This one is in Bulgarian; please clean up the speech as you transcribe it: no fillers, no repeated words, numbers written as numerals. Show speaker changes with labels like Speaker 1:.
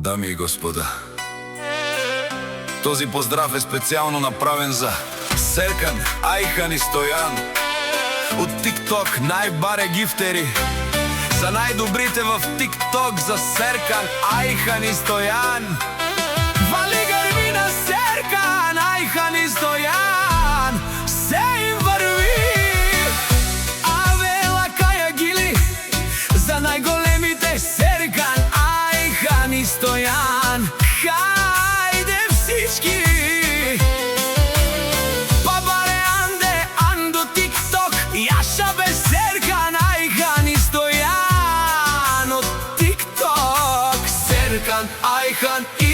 Speaker 1: Дами и господа, този поздрав е специално направен за Серкан, Айхан и Стоян от TikTok, най-баре гифтери. За най-добрите в TikTok, за Серкан, Айхан и Стоян. Вали гърми на Серкан, Айхан и Стоян, се им върви. Авела кая гили за най-големите Серкан, Айхан и Стоян. Хайде всички! Бабаре анде, андо TikTok, яша бе Серкан, Айхан и Стоян от TikTok. Серкан, Айхан и